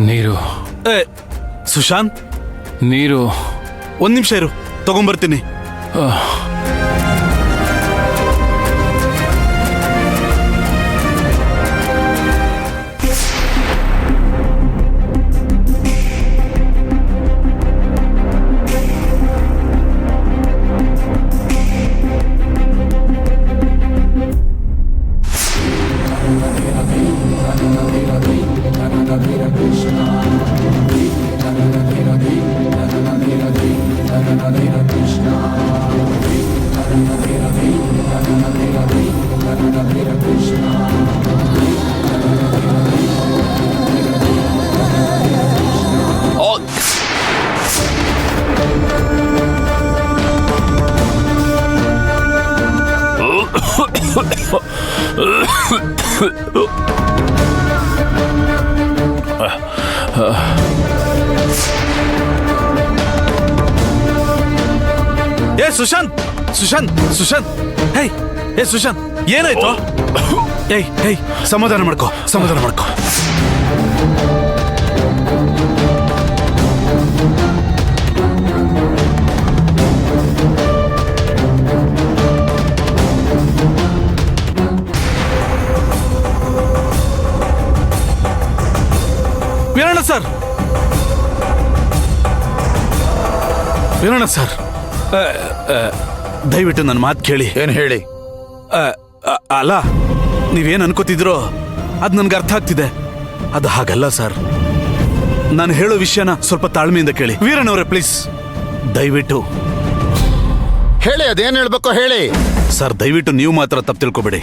ನೀರು. ಸುಶಾಂತ್, ನೀರು. ಒಂದ್ ನಿಮಿಷ ಇರು, ತಗೊಂಬರ್ತೀನಿ. ಏ ಸುಶಾಂತ್, ಸುಶಾಂತ್, ಸುಶಾಂತ್, ಹೇ, ಏ ಸುಶಾಂತ್, ಏನಾಯ್ತು? ಏಯ್ ಏಯ್, ಸಮಾಧಾನ ಮಾಡ್ಕೋ, ಸಮಾಧಾನ ಮಾಡ್ಕೋ. ವೀರಣ್ಣ ಸರ್, ವೀರಣ್ಣ ಸರ್, ದಯವಿಟ್ಟು ನನ್ನ ಮಾತು ಕೇಳಿ. ಏನ್ ಹೇಳಿ? ಅಲ್ಲ, ನೀವೇನ್ ಅನ್ಕೋತಿದ್ರೋ ಅದು ನನ್ಗೆ ಅರ್ಥ ಆಗ್ತಿದೆ. ಅದು ಹಾಗಲ್ಲ ಸರ್. ನಾನು ಹೇಳೋ ವಿಷಯನ ಸ್ವಲ್ಪ ತಾಳ್ಮೆಯಿಂದ ಕೇಳಿ. ವೀರಣ್ಣವ್ರೆ, ಪ್ಲೀಸ್, ದಯವಿಟ್ಟು ಹೇಳಿ, ಅದೇನ್ ಹೇಳ್ಬೇಕೋ ಹೇಳಿ. ಸರ್, ದಯವಿಟ್ಟು ನೀವು ಮಾತ್ರ ತಪ್ಪು ತಿಳ್ಕೊಬೇಡಿ.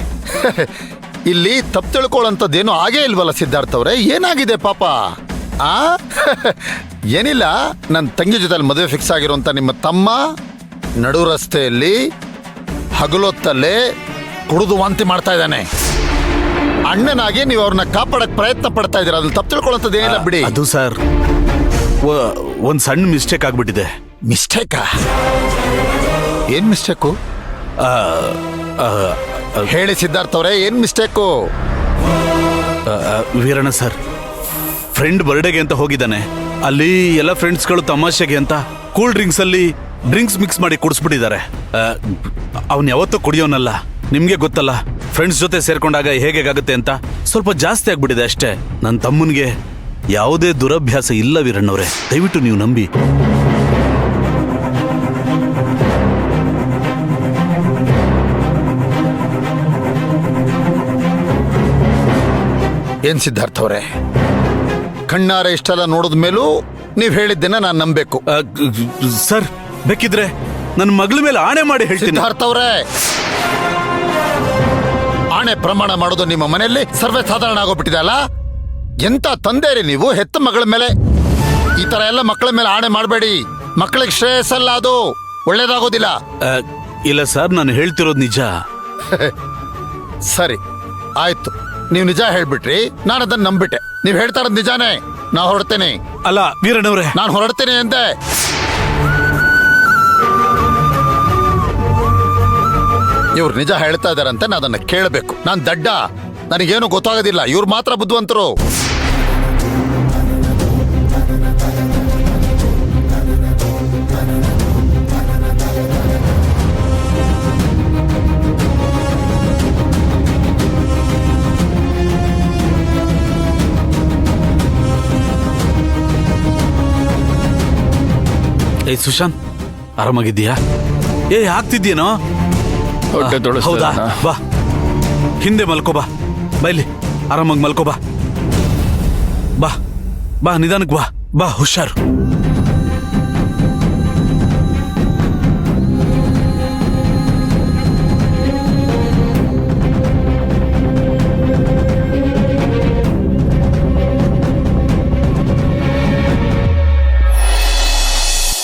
ಇಲ್ಲಿ ತಪ್ಪು ತಿಳ್ಕೊಳ್ಳೋಂಥದ್ದೇನು ಆಗೇ ಇಲ್ವಲ್ಲ ಸಿದ್ಧಾರ್ಥ ಅವ್ರೆ? ಏನಾಗಿದೆ ಪಾಪ? ಆ ಏನಿಲ್ಲ, ನನ್ನ ತಂಗಿ ಜೊತೆ ಮದುವೆ ಫಿಕ್ಸ್ ಆಗಿರುವಂತ ನಿಮ್ಮ ತಮ್ಮ ನಡು ರಸ್ತೆಯಲ್ಲಿ ಹಗಲೊತ್ತಲ್ಲೇ ಕುಡಿದು ವಾಂತಿ ಮಾಡ್ತಾ ಇದ್ದಾನೆ. ಅಣ್ಣನಾಗಿ ನೀವು ಅವ್ರನ್ನ ಕಾಪಾಡಕ್ ಪ್ರಯತ್ನ ಪಡ್ತಾ ಇದ್ದೀರಾ. ಅದ್ರಲ್ಲಿ ತಪ್ಪು ತಿಳ್ಕೊಳ್ಳೋಂಥದ್ದು ಏನಿಲ್ಲ ಬಿಡಿ. ಅದು ಸರ್, ಒಂದ್ ಸಣ್ಣ ಮಿಸ್ಟೇಕ್ ಆಗ್ಬಿಟ್ಟಿದೆ. ಮಿಸ್ಟೇಕಾ? ಏನ್ ಮಿಸ್ಟೇಕು ಹೇಳಿ ಸಿದ್ಧಾರ್ಥ ಅವ್ರೆ, ಏನ್ ಮಿಸ್ಟೇಕು? ವೀರಣ್ಣ ಸರ್, ಫ್ರೆಂಡ್ ಬರ್ಡೇಗೆ ಅಂತ ಹೋಗಿದ್ದಾನೆ. ಅಲ್ಲಿ ಎಲ್ಲ ಫ್ರೆಂಡ್ಸ್ಗಳು ತಮಾಷೆಗೆ ಅಂತ ಕೂಲ್ ಡ್ರಿಂಕ್ಸ್ ಅಲ್ಲಿ ಡ್ರಿಂಕ್ಸ್ ಮಿಕ್ಸ್ ಮಾಡಿ ಕುಡಿಸ್ಬಿಟ್ಟಿದ್ದಾರೆ. ಅವನ್ ಯಾವತ್ತೂ ಕುಡಿಯೋನಲ್ಲ, ನಿಮ್ಗೆ ಗೊತ್ತಲ್ಲ, ಫ್ರೆಂಡ್ಸ್ ಜೊತೆ ಸೇರ್ಕೊಂಡಾಗ ಹೇಗಾಗುತ್ತೆ ಅಂತ. ಸ್ವಲ್ಪ ಜಾಸ್ತಿ ಆಗ್ಬಿಟ್ಟಿದೆ ಅಷ್ಟೇ. ನನ್ನ ತಮ್ಮನಿಗೆ ಯಾವುದೇ ದುರಭ್ಯಾಸ ಇಲ್ಲ ವೀರಣ್ಣವ್ರೆ, ದಯವಿಟ್ಟು ನೀವು ನಂಬಿ. ಏನ್ ಸಿದ್ಧಾರ್ಥ ಅವರೇ, ಕಣ್ಣಾರೆ ಇಷ್ಟೆಲ್ಲ ನೋಡಿದ ಮೇಲೂ ನೀವ್ ಹೇಳಿದ್ದನ್ನ ನಾನು ನಂಬೇಕು? ಸರ್, ಬೇಕಿದ್ರೆ ನನ್ನ ಮಗಳ ಮೇಲೆ ಆಣೆ ಮಾಡಿ ಹೇಳ್ತೀನಿ. ಸಿದ್ಧಾರ್ಥ ಅವರೇ, ಆಣೆ ಪ್ರಮಾಣ ಮಾಡೋದು ನಿಮ್ಮ ಮನೆಯಲ್ಲಿ ಸರ್ವೇ ಸಾಧಾರಣ ಆಗೋಗ್ಬಿಟ್ಟಿದೆ ಅಲ್ಲ? ಎಂತ ತಂದೆ ರೀ ನೀವು? ಹೆತ್ತ ಮಗಳ ಮೇಲೆ ಈ ತರ ಎಲ್ಲ ಮಕ್ಕಳ ಮೇಲೆ ಆಣೆ ಮಾಡಬೇಡಿ. ಮಕ್ಕಳಿಗೆ ಶ್ರೇಯಸ್ಸಲ್ಲ, ಅದು ಒಳ್ಳೇದಾಗೋದಿಲ್ಲ. ಇಲ್ಲ ಸರ್, ನಾನು ಹೇಳ್ತಿರೋದು ನಿಜ. ಸರಿ, ಆಯ್ತು, ನೀವು ನಿಜ ಹೇಳ್ಬಿಟ್ರಿ, ನಾನು ಅದನ್ನ ನಂಬಿಟ್ಟೆ. ನೀವ್ ಹೇಳ್ತಾ ಇರೋದು ನಿಜಾನೇ, ನಾ ಹೊರಡ್ತೇನೆ. ಅಲ್ಲ ವೀರಣ್ಣವ್ರೆ, ನಾನು ಹೊರಡ್ತೇನೆ ಅಂತೆ. ಇವ್ರು ನಿಜ ಹೇಳ್ತಾ ಇದಾರಂತೆ, ನಾನು ಅದನ್ನ ಕೇಳಬೇಕು. ನಾನು ದಡ್ಡ, ನನಗೇನು ಗೊತ್ತಾಗೋದಿಲ್ಲ. ಇವ್ರು ಮಾತ್ರ ಬುದ್ಧಿವಂತರು. ಏ ಸುಶಾಂತ್, ಆರಾಮಾಗಿದ್ದೀಯಾ? ಆಗ್ತಿದ್ಯೇನೋ? ಹೌದಾ? ಬಾ, ಹಿಂದೆ ಮಲ್ಕೋ. ಬಾ ಇಲ್ಲಿ, ಆರಾಮಾಗಿ ಮಲ್ಕೋ. ಬಾ ಬಾ ಬಾ, ನಿಧಾನಕ್ಕೆ ಬಾ. ಬಾ, ಹುಷಾರು.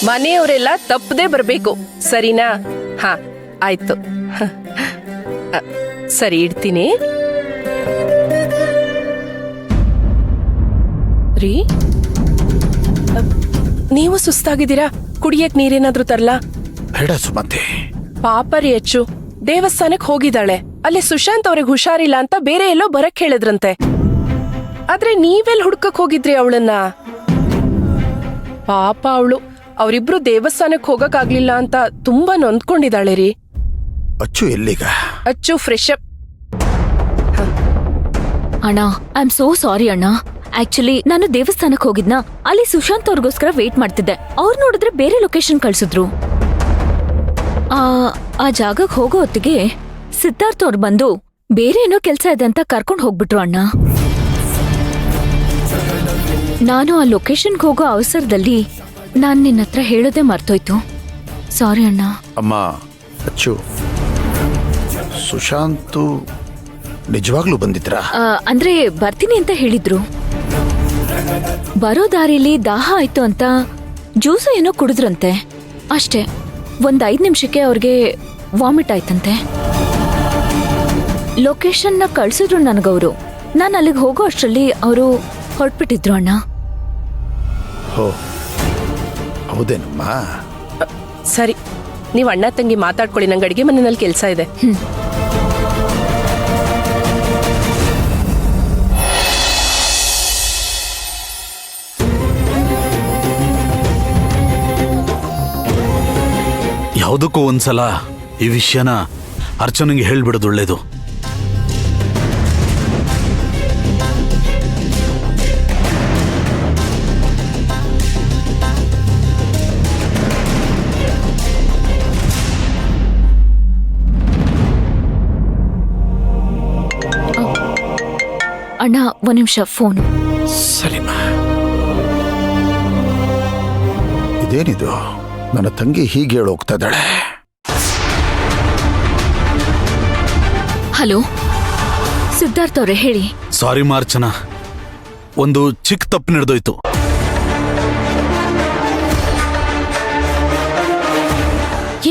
ಮನೆಯವರೆಲ್ಲ ತಪ್ಪದೆ ಬರ್ಬೇಕು, ಸರಿನಾ? ಹಾ, ಆಯ್ತು. ಸರಿ, ಇಡ್ತೀನಿ. ರೀ, ನೀವು ಸುಸ್ತಾಗಿದ್ದೀರಾ? ಕುಡಿಯಕ್ ನೀರೇನಾದ್ರೂ ತರ್ಲಾ? ಬೇಡ ಸುಮತಿ. ಪಾಪ ರೀ ಹೆಚ್ಚು, ದೇವಸ್ಥಾನಕ್ ಹೋಗಿದ್ದಾಳೆ. ಅಲ್ಲಿ ಸುಶಾಂತ್ ಅವ್ರಿಗೆ ಹುಷಾರಿಲ್ಲ ಅಂತ ಬೇರೆ ಎಲ್ಲೋ ಬರಕ್ ಹೇಳಿದ್ರಂತೆ. ಆದ್ರೆ ನೀವೆಲ್ ಹುಡ್ಕಕ್ ಹೋಗಿದ್ರಿ ಅವಳನ್ನ? ಪಾಪ ಅವಳು ಅವರಿಬ್ರು ದೇವಸ್ಥಾನಕ್ ಹೋಗಕ್ ಆಗ್ಲಿಲ್ಲ ಅಂತ ತುಂಬಾ ನೊಂದ್ಕೊಂಡಿದ್ದಾಳೆ ರೀ. ಅಚ್ಚು ಎಲ್ಲಿಗ? ಅಚ್ಚು ಫ್ರೆಶ್ ಅಪ್. ಅಣ್ಣ ಐ ಆಮ್ ಸೋ ಸಾರಿ ಅಣ್ಣ. ಆಕ್ಚುಲಿ ನಾನು ದೇವಸ್ಥಾನಕ್ ಹೋಗಿದ್ನ, ಅಲ್ಲಿ ಸುಶಾಂತ್ ಅವ್ರಿಗೋಸ್ಕರ ವೇಟ್ ಮಾಡ್ತಿದ್ದೆ. ಅವ್ರು ನೋಡಿದ್ರೆ ಬೇರೆ ಲೊಕೇಶನ್ ಕಳ್ಸಿದ್ರು. ಆ ಜಾಗಕ್ಕೆ ಹೋಗೋ ಹೊತ್ತಿಗೆ ಸಿದ್ಧಾರ್ಥ್ ಅವ್ರು ಬಂದು ಬೇರೆ ಏನೋ ಕೆಲ್ಸ ಇದೆ ಅಂತ ಕರ್ಕೊಂಡು ಹೋಗ್ಬಿಟ್ರು ಅಣ್ಣ. ನಾನು ಆ ಲೊಕೇಶನ್ಗೆ ಹೋಗೋ ಅವಸರದಲ್ಲಿ ನಾನ್ ನಿನ್ನ ಹತ್ರ ಹೇಳೋದೇ ಮರ್ತೋಯ್ತು. ಸಾರಿ ಅಣ್ಣ. ಅಮ್ಮ ಅಚ್ಚು, ಸುಶಾಂತು ನಿಜವಾಗ್ಲೂ ಬಂದಿದ್ರಾ? ಅಂದ್ರೆ ಬರ್ತೀನಿ ಅಂತ ಹೇಳಿದ್ರು. ಬರೋ ದಾರಿಲಿ ದಾಹ ಆಯ್ತು ಅಂತ ಜ್ಯೂಸು ಏನೋ ಕುಡಿದ್ರಂತೆ. ಅಷ್ಟೇ, ಒಂದ್ 5 ನಿಮಿಷಕ್ಕೆ ಅವ್ರಿಗೆ ವಾಮಿಟ್ ಆಯ್ತಂತೆ. ಲೊಕೇಶನ್ನ ಕಳ್ಸಿದ್ರು ನನಗವರು. ನಾನು ಅಲ್ಲಿಗೆ ಹೋಗೋ ಅಷ್ಟರಲ್ಲಿ ಅವರು ಹೊರಟ್ಬಿಟ್ಟಿದ್ರು ಅಣ್ಣ. ಹೋ, ಹೌದೇನಮ್ಮ? ಸರಿ, ನೀವ್ ಅಣ್ಣ ತಂಗಿ ಮಾತಾಡ್ಕೊಳ್ಳಿ, ನಂಗೆ ಅಡಿಗೆ ಮನೆಯಲ್ಲಿ ಕೆಲಸ ಇದೆ. ಯಾವುದಕ್ಕೂ ಒಂದ್ಸಲ ಈ ವಿಷಯನ ಅರ್ಚನೆಗೆ ಹೇಳ್ಬಿಡೋದು ಒಳ್ಳೇದು. ಅಣ್ಣ ಒಂದ್ ನಿಮಿಷ ಫೋನು. ಸರಿಮ್ಮ. ಇದೇನಿದು? ನನ್ನ ತಂಗಿ ಹೀಗೆ ಹೇಳಿ ಹೋಗ್ತಾ ಇದ್ದಾಳೆ. ಹಲೋ ಸಿದ್ಧಾರ್ಥ್ ಅವ್ರೆ, ಹೇಳಿ. ಸಾರಿ ಮಾರ್ಚನಾ, ಒಂದು ಚಿಕ್ಕ ತಪ್ಪು ನಡೆದೋಯ್ತು.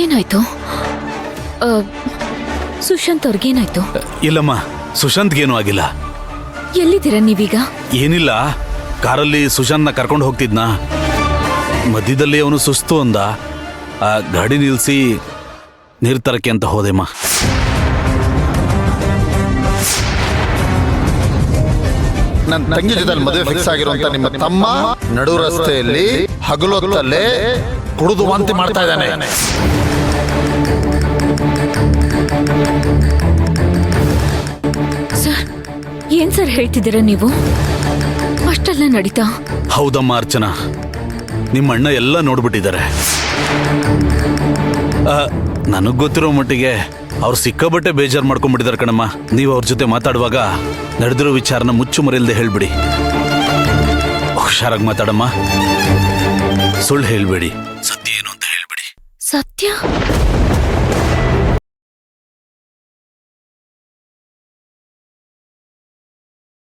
ಏನಾಯ್ತು? ಸುಶಾಂತ್ ಅವ್ರಿಗೇನಾಯ್ತು? ಇಲ್ಲಮ್ಮ, ಸುಶಾಂತ್ಗೇನೂ ಆಗಿಲ್ಲ. ಎಲ್ಲಿದ್ದೀರಾ ನೀವೀಗ? ಏನಿಲ್ಲ, ಕಾರಲ್ಲಿ ಸುಶಾಂತ್ನ ಕರ್ಕೊಂಡು ಹೋಗ್ತಿದ್ನ. ಮಧ್ಯದಲ್ಲಿ ಅವನು ಸುಸ್ತು ಅಂದ. ಆ ಗಾಡಿ ನಿಲ್ಸಿ ನೀರ್ ತರಕ್ಕೆ ಅಂತ ಹೋದೆಮ್ಮ. ನನ್ನ ತಂಗಿ ಜೊತೆ ಮದುವೆ ಫಿಕ್ಸ್ ಆಗಿರುವಂತ ನಿಮ್ಮ ತಮ್ಮ ನಡು ರಸ್ತೆಯಲ್ಲಿ ಹಗಲೊತ್ತಲ್ಲೇ ಕುಡಿದು ವಾಂತಿ ಮಾಡ್ತಾ ಇದ್ದಾನೆ. ಸರ್, ಏನ್ ಸರ್ ಹೇಳ್ತಿದ್ದೀರಾ ನೀವು? ಅಷ್ಟೆಲ್ಲ ನಡೀತಾ? ಹೌದಮ್ಮ ಅರ್ಚನಾ, ನಿಮ್ಮ ಅಣ್ಣ ಎಲ್ಲ ನೋಡ್ಬಿಟ್ಟಿದ್ದಾರೆ. ನನಗ್ ಗೊತ್ತಿರೋ ಮಟ್ಟಿಗೆ ಅವ್ರು ಸಿಕ್ಕಾಬಟ್ಟೆ ಬೇಜಾರು ಮಾಡ್ಕೊಂಡ್ಬಿಟ್ಟಿದ್ದಾರೆ ಕಣಮ್ಮ. ನೀವು ಅವ್ರ ಜೊತೆ ಮಾತಾಡುವಾಗ ನಡೆದಿರೋ ವಿಚಾರನ ಮುಚ್ಚು ಮರೆಯಲ್ದೆ ಹೇಳ್ಬಿಡಿ. ಹುಷಾರಾಗಿ ಮಾತಾಡಮ್ಮ, ಸುಳ್ಳು ಹೇಳ್ಬೇಡಿ, ಸತ್ಯ ಏನು ಅಂತ ಹೇಳ್ಬಿಡಿ. ಸತ್ಯ?